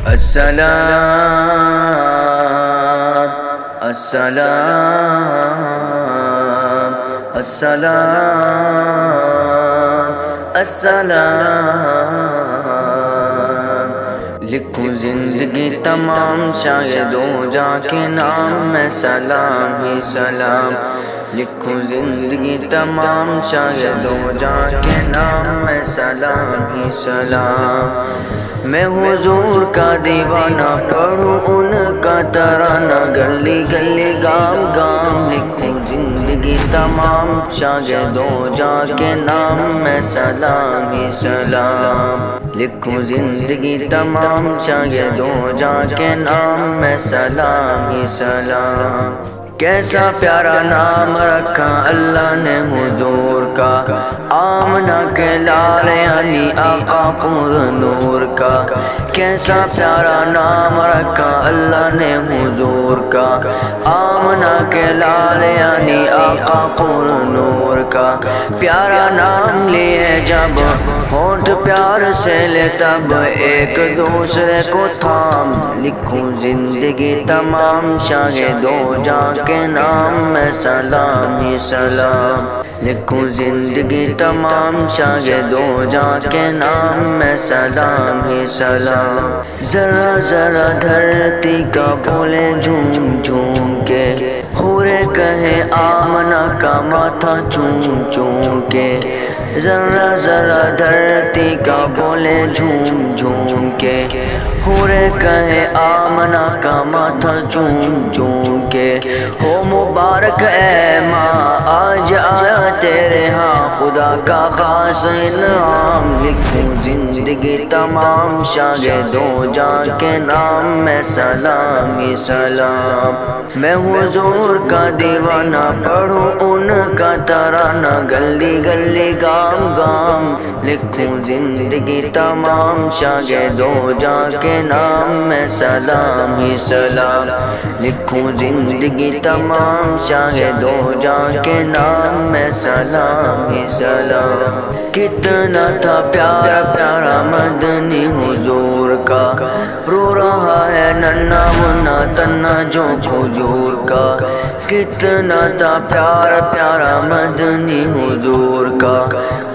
السلام السلام السلام السلام لکھوں زندگی تمام شاید ہو جا کے نام میں سلام ہی سلام لکھوں زندگی تمام شاید ہو جا کے نام میں سلام ہی سلام میں حضور کا دیوانہ پڑھوں ان کا ترانہ گلی گلی گام گام لکھوں زندگی تمام شاید ہو جا کے نام میں سلام ہی سلام لکھوں زندگی تمام شاید ہو جا کے نام میں سلام ہی سلام کیسا پیارا نام رکھا اللہ نے حضور کا آمنہ کے لال یعنی آقا پر نور کا کیسا پیارا نام رکھا اللہ نے حضور کا آمنہ کے لال یعنی آقا پر نور کا پیارا نام لیے جب ہونٹ پیار سے لے تب ایک دوسرے کو تھام لکھوں زندگی تمام شاہد ہو جا کے نام میں سلام ہی سلام لکھوں زندگی تمام شاہد ہو جا کے نام میں سلام ہی سلام ذرا ذرا دھرتی کا بولے جھوم جھوم کے حورے کہے آمنہ کا ماتھا چوم چوم کے ذرا ذرا دھرتی کا بولے جھوم جھوم کے حورے کہے آمنہ کا ماتھا چوم چوم کے ہو مبارک اے ماں آج آیا تیرے ہاں خدا کا خاص انعام لکھوں زندگی تمام شاہد ہو جا کے نام میں سلام ہی سلام میں حضور کا دیوانہ پڑھوں ان کا ترانہ گلی گلی گام گام لکھوں زندگی تمام شاہد ہو جا کے نام میں سلام ہی سلام لکھوں زندگی تمام شاہد ہو جا کے نام میں سلام ہی سلام کتنا تھا پیارا پیارا مدنی حضور کا رو رہا ہے ننھا منا تنہا جو کھجور کا کتنا تھا پیارا پیارا مدنی حضور کا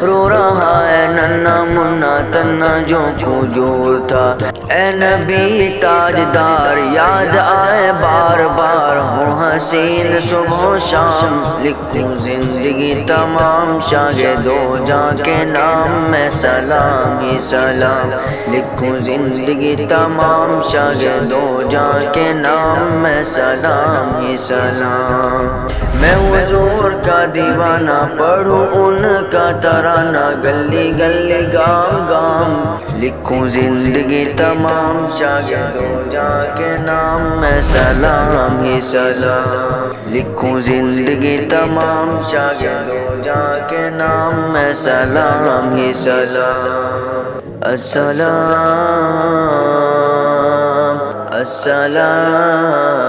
رو رہا ہے ننھا منا تنہا جو کھجور تھا اے نبی تاجدار یاد آئے بار بار ہو حسین صبح و شام لکھوں زندگی تمام شاہد ہو جا کے نام میں سلام ہی سلام لکھوں زندگی تمام شاہد ہو جا کے نام میں سلام ہی سلام میں حضور کا دیوانہ پڑھوں ان کا ترانہ گلی گلی گام گام لکھوں زندگی تمام شاہد ہو جا کے نام میں سلام ہی سلام لکھوں زندگی تمام شاہد ہو جا کے نام میں سلام ہی سلام السلام السلام